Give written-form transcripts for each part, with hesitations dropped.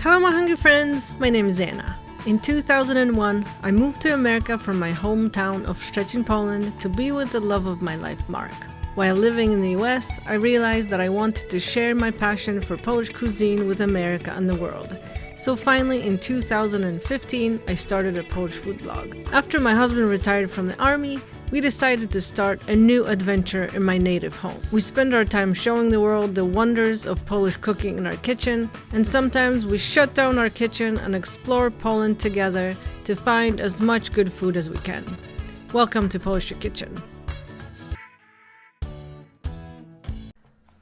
Hello my hungry friends, my name is Anna. In 2001, I moved to America from my hometown of Szczecin, Poland to be with the love of my life, Mark. While living in the US, I realized that I wanted to share my passion for Polish cuisine with America and the world. So finally, in 2015, I started a Polish food blog. After my husband retired from the army, we decided to start a new adventure in my native home. We spend our time showing the world the wonders of Polish cooking in our kitchen, and sometimes we shut down our kitchen and explore Poland together to find as much good food as we can. Welcome to Polish Kitchen.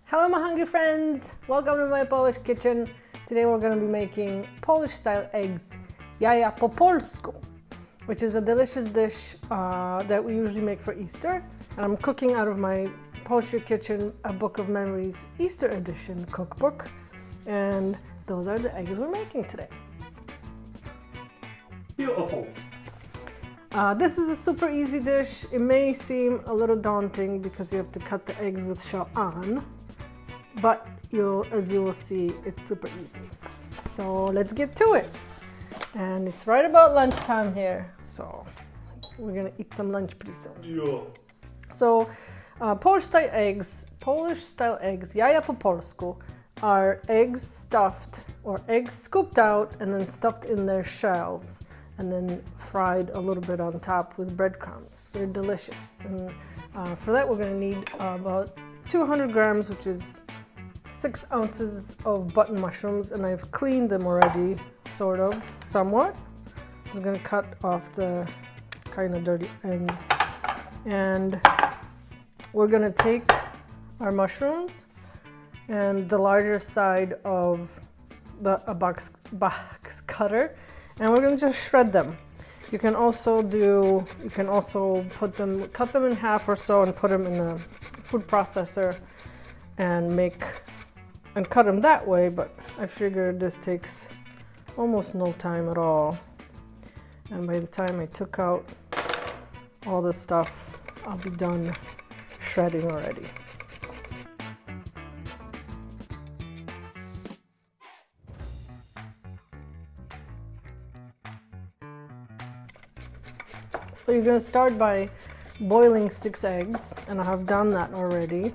Hello my hungry friends! Welcome to my Polish kitchen. Today we're going to be making Polish-style eggs, jaja po polsku, which is a delicious dish that we usually make for Easter. And I'm cooking out of my Polish Kitchen, A Book of Memories Easter Edition cookbook. And those are the eggs we're making today. Beautiful. This is a super easy dish. It may seem a little daunting because you have to cut the eggs with shell on, but as you will see, it's super easy. So let's get to it. And it's right about lunchtime here, so we're gonna eat some lunch pretty soon. Yeah. So Polish-style eggs, jaja po polsku, are eggs stuffed or eggs scooped out and then stuffed in their shells and then fried a little bit on top with breadcrumbs. They're delicious. And for that we're gonna need about 200 grams, which is 6 ounces of button mushrooms, and I've cleaned them already, somewhat. I'm just gonna cut off the kind of dirty ends. And we're gonna take our mushrooms and the larger side of a box cutter, and we're gonna just shred them. You can also cut them in half or so and put them in a food processor and cut them that way, but I figured this takes almost no time at all. And by the time I took out all the stuff, I'll be done shredding already. So you're gonna start by boiling 6 eggs, and I have done that already.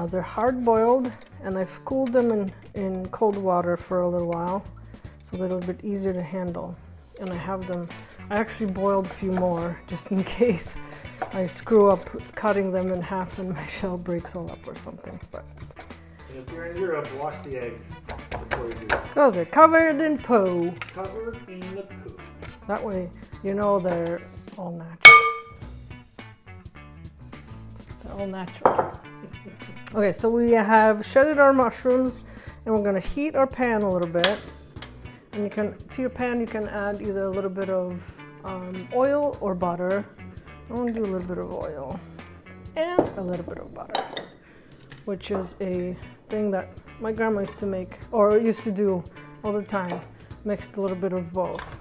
They're hard boiled, and I've cooled them in cold water for a little while, so they're a little bit easier to handle. And I actually boiled a few more just in case I screw up cutting them in half and my shell breaks all up or something. But if you're in Europe, wash the eggs before you do it. Because they're covered in poo. Covered in the poo. That way you know they're all natural. They're all natural. Okay, so we have shredded our mushrooms, and we're gonna heat our pan a little bit. And to your pan you can add either a little bit of oil or butter. I'm gonna do a little bit of oil and a little bit of butter, which is a thing that my grandma used to make, or used to do all the time. Mixed a little bit of both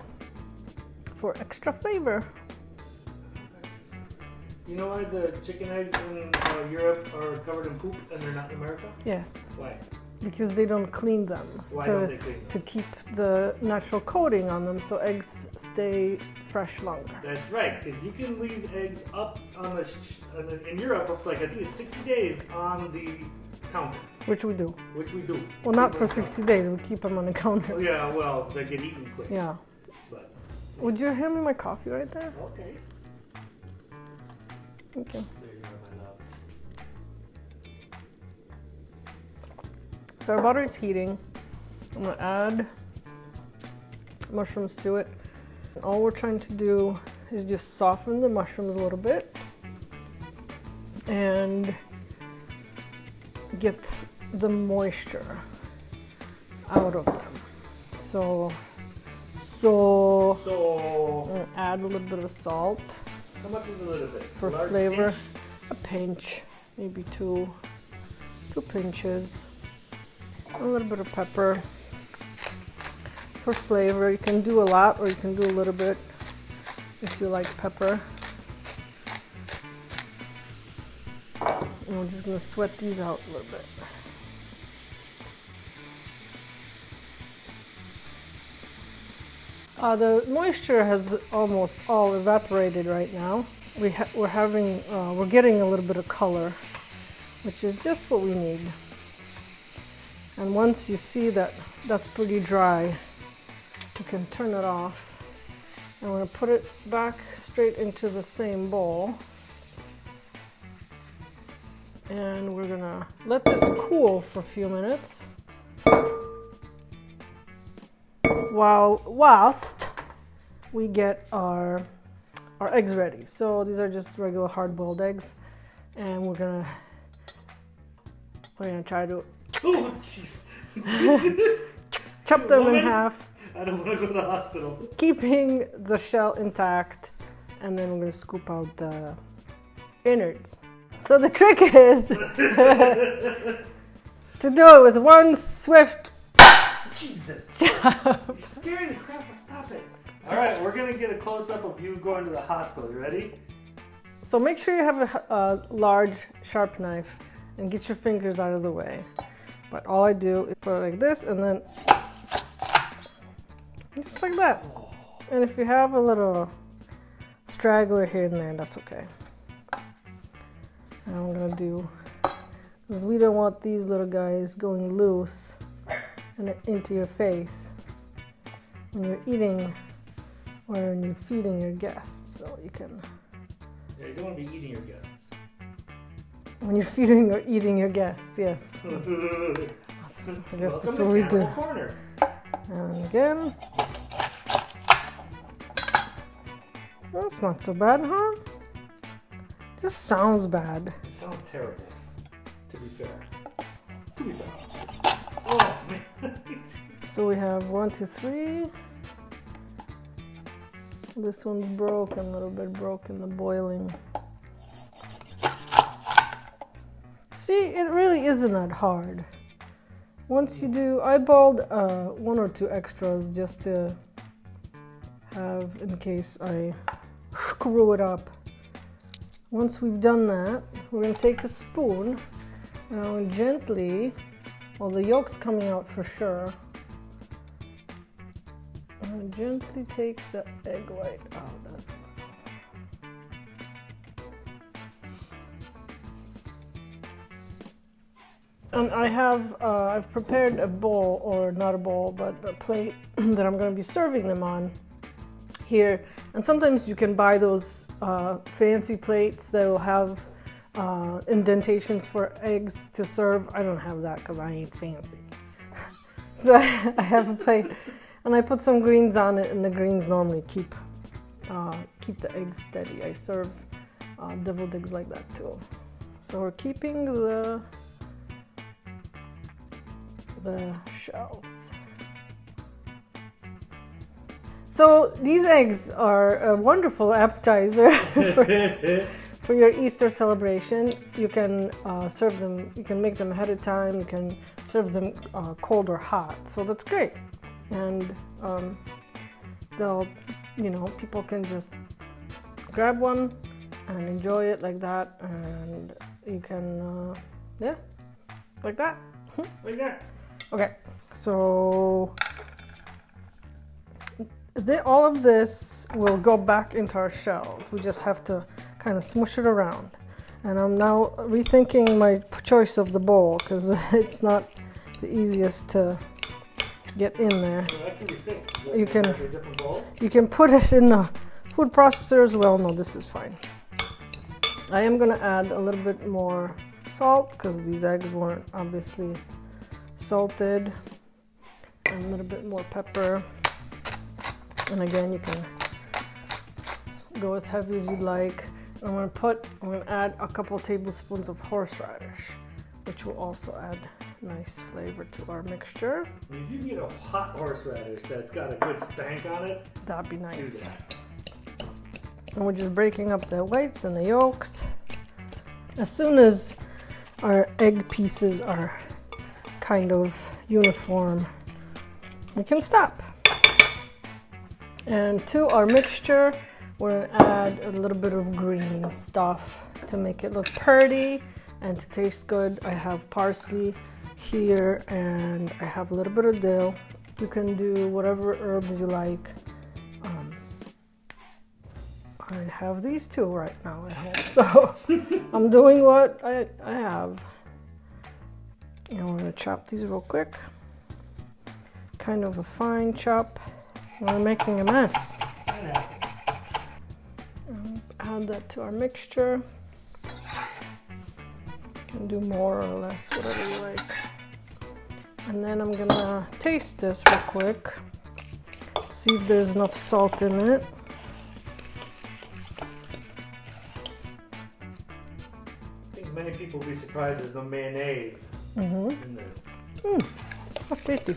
for extra flavor. Do you know why the chicken eggs in Europe are covered in poop and they're not in America? Yes. Why? Because they don't clean them. Why don't they clean them? To keep the natural coating on them so eggs stay fresh longer. That's right, because you can leave eggs up in Europe up to I think it's 60 days on the counter. Which we do. Well, not for 60 days, we keep them on the counter. Oh, yeah, well, they get eaten quick. Yeah. But, would you hand me my coffee right there? Okay. Thank you. There you are, my love. So our butter is heating. I'm gonna add mushrooms to it. And all we're trying to do is just soften the mushrooms a little bit and get the moisture out of them. So I'm gonna add a little bit of salt. How much is a little bit? For flavor, pinch? A pinch, maybe two pinches. A little bit of pepper. For flavor, you can do a lot or you can do a little bit if you like pepper. And we're just gonna sweat these out a little bit. The moisture has almost all evaporated right now. We're getting a little bit of color, which is just what we need. And once you see that that's pretty dry, you can turn it off. I'm going to put it back straight into the same bowl. And we're going to let this cool for a few minutes whilst we get our eggs ready. So these are just regular hard-boiled eggs, and we're gonna try to Oh, jeez. chop them in half. I don't want to go to the hospital. Keeping the shell intact, and then we're gonna scoop out the innards. So the trick is to do it with one swift. Jesus! You're scaring the crap. Stop it. All right, we're gonna get a close-up of you going to the hospital. You ready? So make sure you have a large, sharp knife and get your fingers out of the way. But all I do is put it like this, and then just like that. And if you have a little straggler here and there, that's okay. And I'm gonna do, because we don't want these little guys going loose and into your face when you're eating or when you're feeding your guests. So you can. Yeah, you don't want to be eating your guests. When you're feeding or eating your guests, yes. I guess that's what we do. Corner. And again. That's not so bad, huh? This sounds bad. It sounds terrible, to be fair. To be fair. Oh, man. So we have 1, 2, 3. This one's broken, a little bit broken, the boiling. See, it really isn't that hard. Once you do, I boiled 1 or 2 extras just to have in case I screw it up. Once we've done that, we're going to take a spoon and gently, well, the yolk's coming out for sure. And gently take the egg white out as well. And I have, I've prepared a bowl, or not a bowl, but a plate that I'm going to be serving them on here. And sometimes you can buy those fancy plates that will have indentations for eggs to serve. I don't have that because I ain't fancy. So I have a plate, and I put some greens on it, and the greens normally keep the eggs steady. I serve deviled eggs like that too. So we're keeping the shells. So these eggs are a wonderful appetizer for your Easter celebration. You can serve them, you can make them ahead of time, you can serve them cold or hot, so that's great. And they'll, people can just grab one and enjoy it like that, and you can, yeah, like that. Like that. Okay, so all of this will go back into our shells. We just have to kind of smush it around. And I'm now rethinking my choice of the bowl because it's not the easiest to get in there. Well, that can be fixed. You can, a different bowl? You can put it in a food processor as well. No, this is fine. I am going to add a little bit more salt because these eggs weren't obviously salted. And a little bit more pepper. And again, you can go as heavy as you'd like. I'm going to add a couple tablespoons of horseradish, which will also add nice flavor to our mixture. If you get a hot horseradish that's got a good stank on it, that'd be nice. Do that. And we're just breaking up the whites and the yolks. As soon as our egg pieces are kind of uniform, we can stop. And to our mixture, we're gonna add a little bit of green stuff to make it look pretty and to taste good. I have parsley here and I have a little bit of dill. You can do whatever herbs you like. I have these two right now at home, so I'm doing what I have. And we're gonna chop these real quick. Kind of a fine chop. We're making a mess. That happens. Add that to our mixture. Can do more or less, whatever you like. And then I'm gonna taste this real quick. See if there's enough salt in it. I think many people will be surprised there's no mayonnaise in this. That's tasty.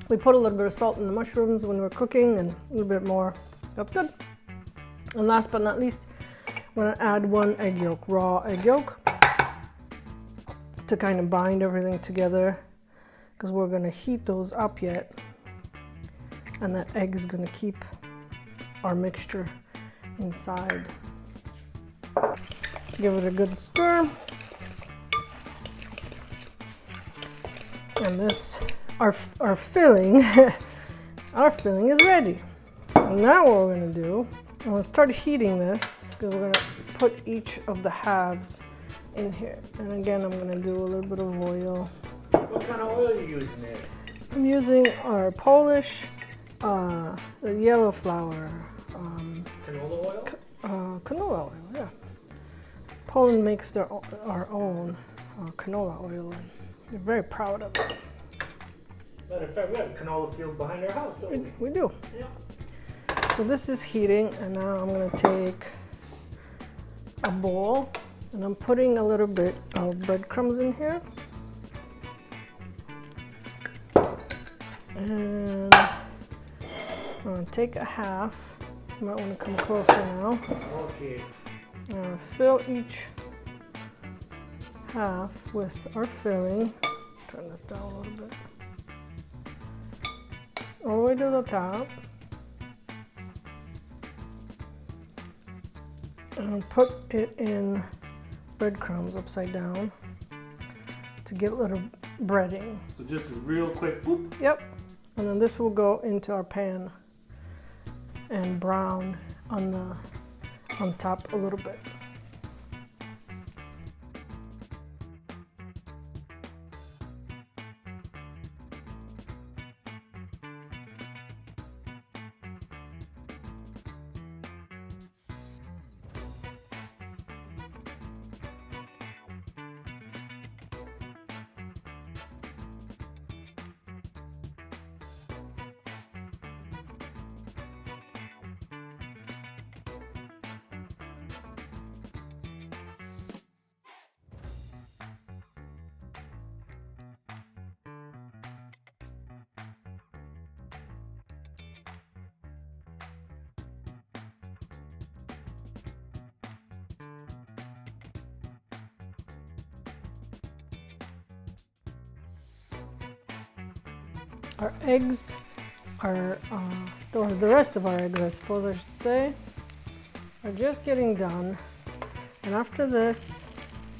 We put a little bit of salt in the mushrooms when we're cooking and a little bit more. That's good. And last but not least, I'm gonna add 1 egg yolk, raw egg yolk, to kind of bind everything together, because we're gonna heat those up yet. And that egg is gonna keep our mixture inside. Give it a good stir. And this, our filling, our filling is ready. And now what we're gonna do, I'm gonna start heating this, because we're gonna put each of the halves in here. And again, I'm gonna do a little bit of oil. What kind of oil are you using there? I'm using our Polish, the yellow flour, Canola oil? canola oil, yeah. Poland makes our own canola oil, and they're very proud of it. Matter of fact, we have a canola field behind our house, don't we? We do. Yeah. So this is heating, and now I'm gonna take a bowl, and I'm putting a little bit of breadcrumbs in here. And I'm gonna take a half. You might want to come closer now. Okay. I'm gonna fill each half with our filling. Turn this down a little bit. All the way to the top. And put it in breadcrumbs upside down to get a little breading. So just a real quick boop. Yep. And then this will go into our pan and brown on top a little bit. Our eggs are, or the rest of our eggs, I suppose I should say, are just getting done. And after this,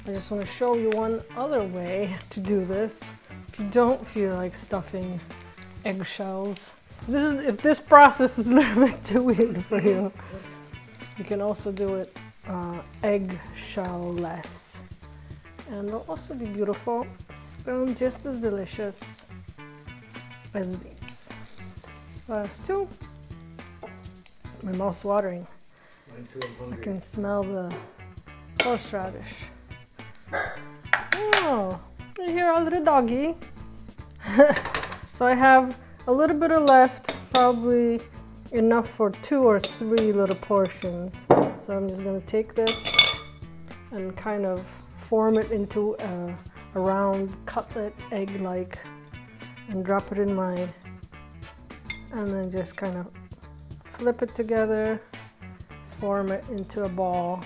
I just want to show you one other way to do this. If you don't feel like stuffing eggshells, if this process is a little bit too weird for you, you can also do it eggshell-less. And they'll also be beautiful and just as delicious as these. Last two. My mouth's watering. Mine too, I'm hungry. I can smell the horseradish. Oh, you hear our little doggy. So I have a little bit of left, probably enough for 2 or 3 little portions. So I'm just gonna take this and kind of form it into a round cutlet egg-like and drop it in and then just kind of flip it together, form it into a ball.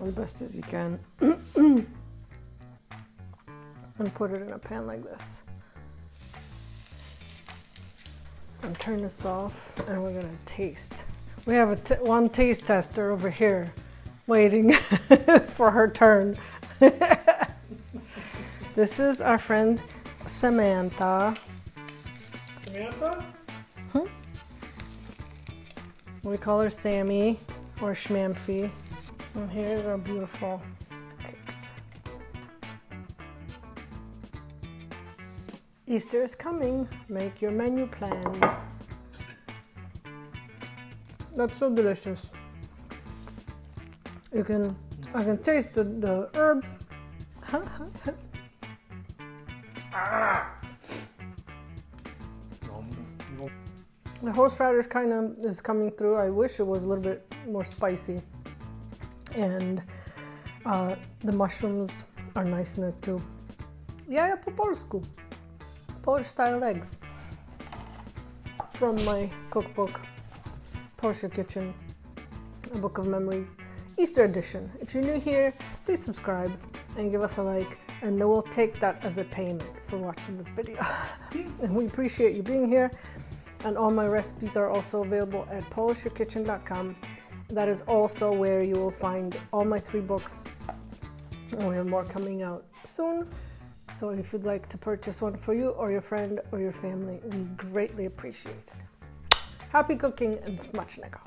As best as you can. And put it in a pan like this. And turn this off, and we're gonna taste. We have one taste tester over here waiting for her turn. This is our friend Samantha. Samantha? We call her Sammy or Schmamphy. And here's our beautiful eggs. Easter is coming. Make your menu plans. That's so delicious. I can taste the herbs. The horseradish kind of is coming through. I wish it was a little bit more spicy. And the mushrooms are nice in it too. Jaja po polsku. Polish style eggs. From my cookbook, Polish Kitchen, a book of memories, Easter edition. If you're new here, please subscribe and give us a like, and then we'll take that as a payment for watching this video. And we appreciate you being here. And all my recipes are also available at polishyourkitchen.com. That is also where you will find all my 3 books. And we have more coming out soon. So if you'd like to purchase one for you or your friend or your family, we greatly appreciate it. Happy cooking and smacznego.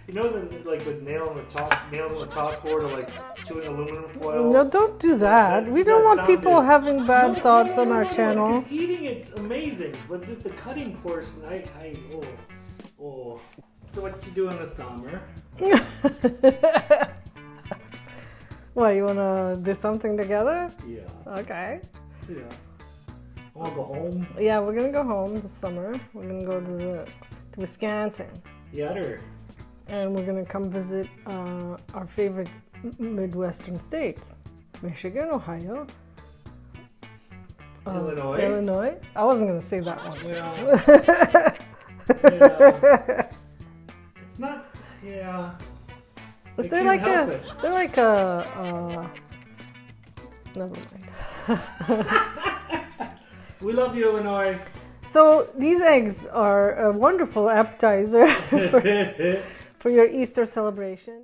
You know, like with nails on the chalkboard, or like chewing aluminum foil. No, don't do that. We don't want people having bad thoughts on our channel. Because eating it's amazing, but just the cutting portion, oh. So what you do in the summer? What, you wanna do something together? Yeah. Okay. Yeah. I wanna go home. Yeah, we're gonna go home this summer. We're gonna go to Wisconsin. Yeah. And we're gonna come visit our favorite Midwestern states. Michigan, Ohio. Illinois. Illinois. I wasn't gonna say that one. Yeah. It's not, yeah. But they're like never mind. We love you, Illinois. So these eggs are a wonderful appetizer for your Easter celebration.